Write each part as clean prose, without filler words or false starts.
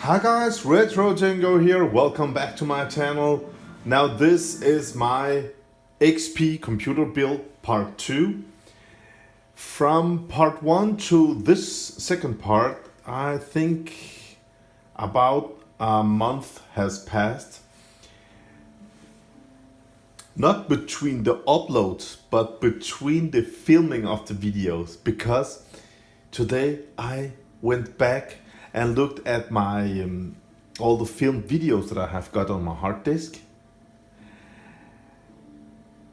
Hi guys, RETROCENGO here, welcome back to my channel. Now this is my XP computer build part 2. From part 1 to this second part, I think about a month has passed. Not between the uploads, but between the filming of the videos, because today I went back and looked at my all the filmed videos that I have got on my hard disk,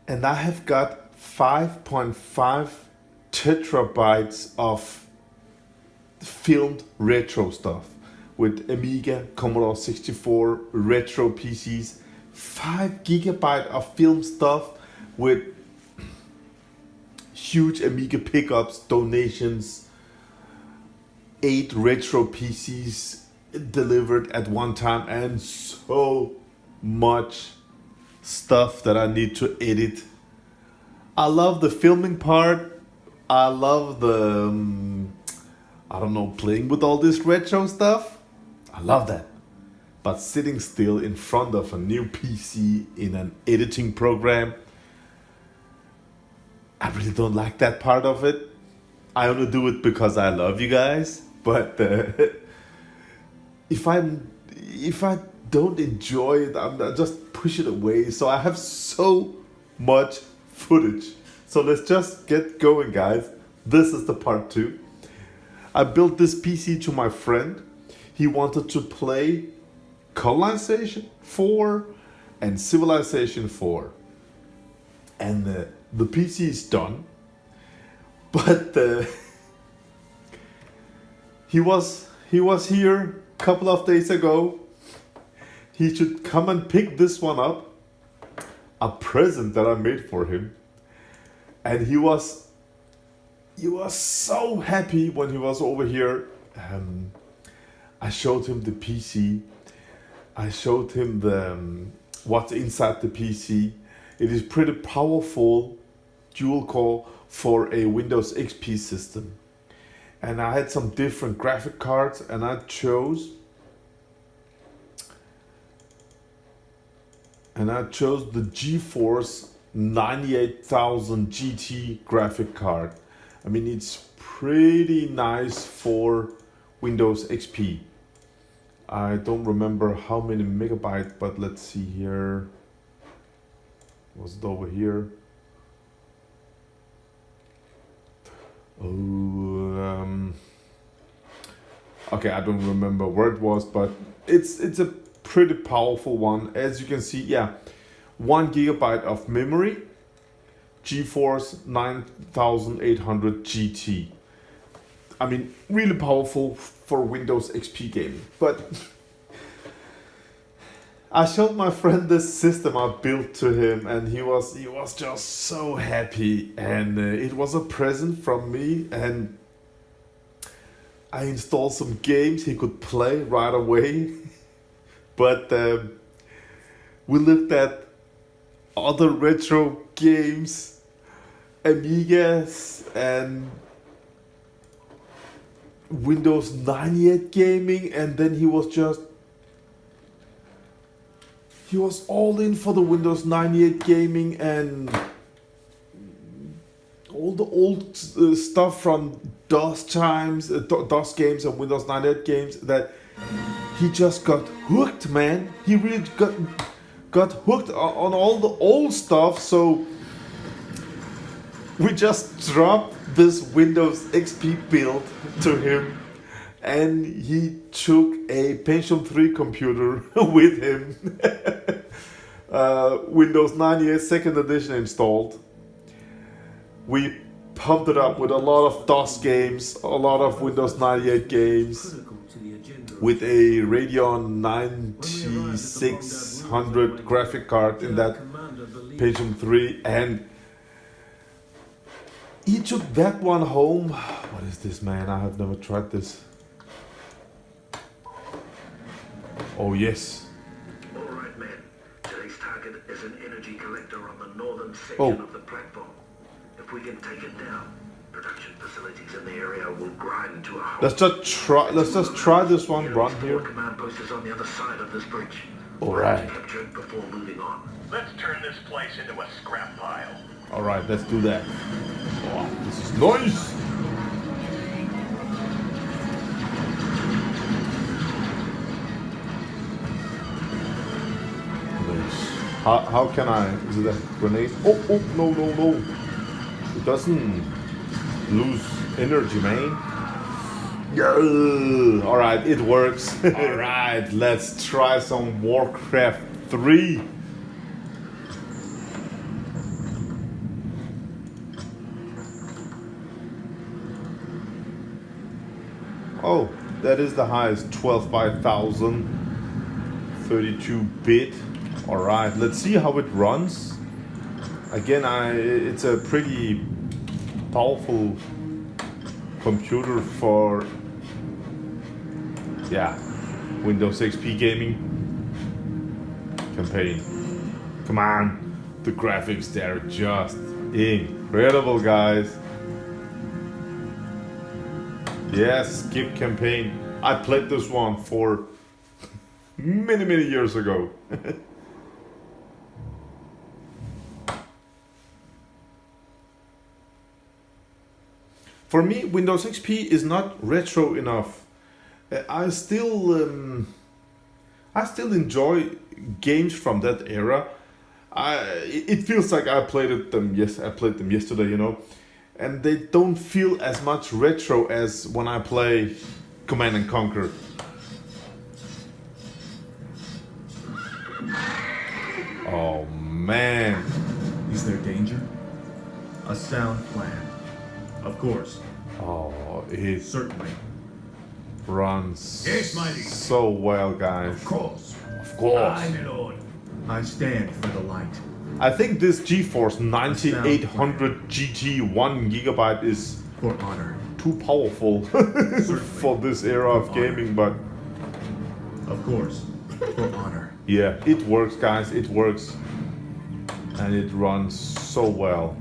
and I have got 5.5 terabytes of filmed retro stuff with Amiga Commodore 64 Retro PCs. 5 gigabyte of film stuff with huge Amiga pickups, donations, 8 retro PCs delivered at one time, and so much stuff that I need to edit. I love the filming part. I love the, I don't know, playing with all this retro stuff. I love that. But sitting still in front of a new PC in an editing program, I really don't like that part of it. I only do it because I love you guys. But if I don't enjoy it, I just push it away. So I have so much footage. So let's just get going, guys. This is the part 2. I built this PC to my friend. He wanted to play Colonization 4 and Civilization 4. And the PC is done. But he was here a couple of days ago. He should come and pick this one up. A present that I made for him. And he was so happy when he was over here. I showed him the PC. I showed him the what's inside the PC. It is pretty powerful dual core for a Windows XP system. And I had some different graphic cards, and I chose the GeForce 98,000 GT graphic card. I mean, it's pretty nice for Windows XP. I don't remember how many megabytes, but let's see here. Was it over here? Oh, okay, I don't remember where it was, but it's a pretty powerful one. As you can see, yeah, 1 gigabyte of memory, GeForce 9800 GT. I mean, really powerful for Windows XP gaming. But I showed my friend this system I built to him, and he was just so happy. And it was a present from me, and I installed some games he could play right away. But we looked at other retro games, Amigas, and Windows 98 gaming, and then he was all in for the Windows 98 gaming and all the old stuff from DOS times, DOS games and Windows 98 games, that he just got hooked, man. He really got hooked on all the old stuff. So we just dropped this Windows XP build to him, and he took a Pentium 3 computer with him. Windows 98 second edition installed. We pumped it up with a lot of DOS games, a lot of Windows 98 games, with a Radeon 9600 graphic card in that Pentium 3, and he took that one home. What is this, man? I have never tried this. Oh, yes. Alright, man. Today's target is an energy collector on the northern section of the platform. If we can take it down, Production facilities in the area will grind to a halt. Let's just try this one run here. Command post is on the other side of this bridge. All right. Capture it before moving on. Let's turn this place into a scrap pile. All right, let's do that. Wow, this is nice. How can I? Is it a grenade? Oh, no. It doesn't lose energy, man. Yeah. All right, it works. All right, let's try some Warcraft 3. Oh, that is the highest, 12 by 1000, 32-bit. All right, let's see how it runs. Again, it's a pretty powerful computer for, yeah, Windows XP gaming campaign. Come on, the graphics there are just incredible, guys. Yes, skip campaign. I played this one for many years ago. For me, Windows XP is not retro enough. I still enjoy games from that era. It feels like I played them yesterday, you know, and they don't feel as much retro as when I play Command and Conquer. Oh man. Is there danger? A sound plan. Of course. Oh, it Certainly. runs Yes, my lord. so well, guys. Of course. Of course. Aye, my lord. I stand for the light. I think this GeForce 9800 GT 1 GB is For honor. too powerful for this era of gaming, but Of course. For honor. yeah, it works, guys. It works, and it runs so well.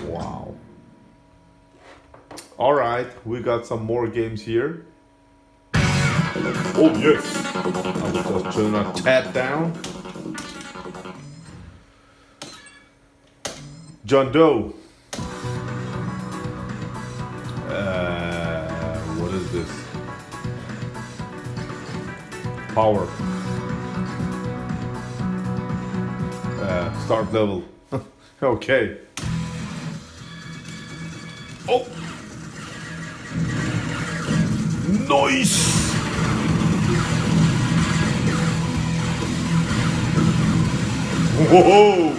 Wow. All right, we got some more games here. Oh yes, I will just turn a tad down. John Doe. What is this? Power. Start level. Okay. Oh. Nice. Whoa.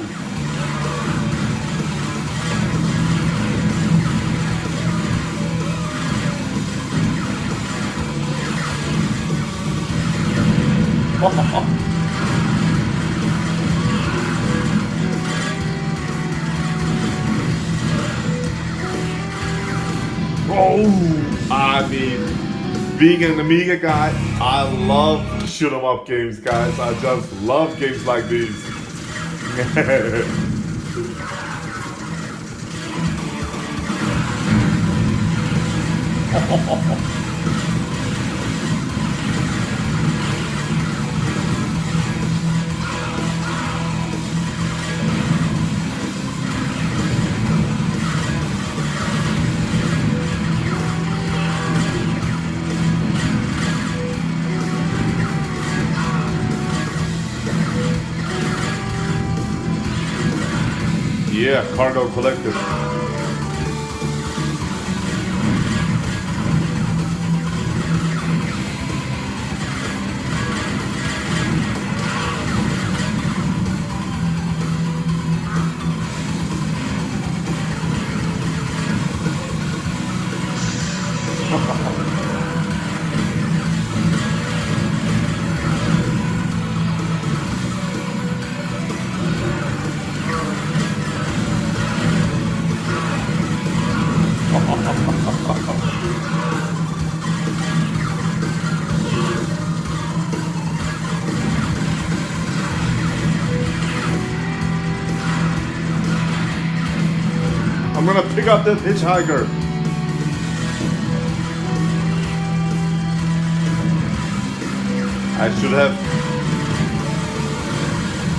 Oh, I mean, being an Amiga guy, I love shoot 'em up games, guys. I just love games like these. Yeah, Cargo Collective. I'm gonna pick up that hitchhiker. I should have.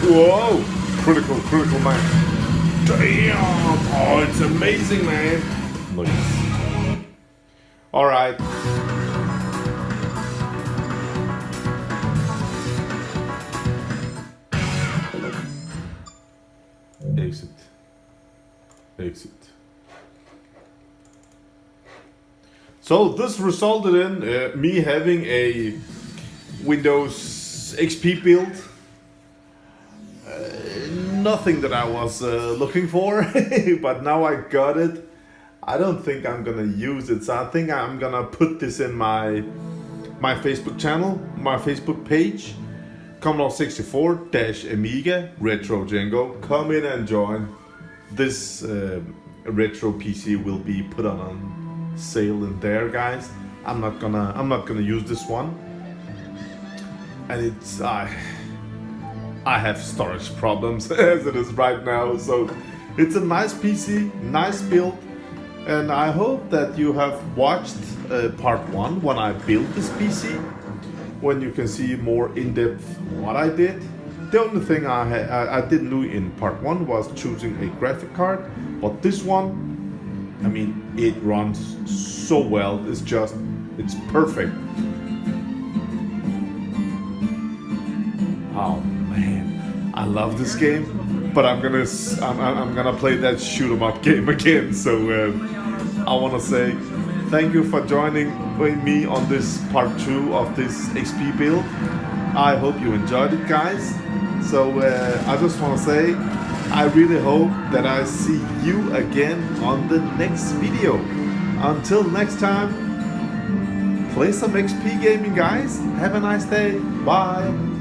Whoa! Critical, man. Damn! Oh, it's amazing, man. Nice. All right. Exit. So this resulted in me having a Windows XP build. Nothing that I was looking for, but now I got it. I don't think I'm gonna use it, so I think I'm gonna put this in my Facebook channel, my Facebook page, Commodore 64-Amiga RetroCengo. Come in and join. This retro PC will be put on sale in there, guys. I'm not gonna use this one, and it's I have storage problems as it is right now. So it's a nice PC, nice build, and I hope that you have watched part 1 when I built this PC, when you can see more in depth what I did. The only thing I didn't do in part 1 was choosing a graphic card, but this one, I mean, it runs so well. It's perfect. Oh man, I love this game, but I'm gonna play that shoot 'em up game again. So I want to say thank you for joining me on this part 2 of this XP build. I hope you enjoyed it, guys. So I just want to say I really hope that I see you again on the next video. Until next time, play some XP gaming, guys. Have a nice day. Bye.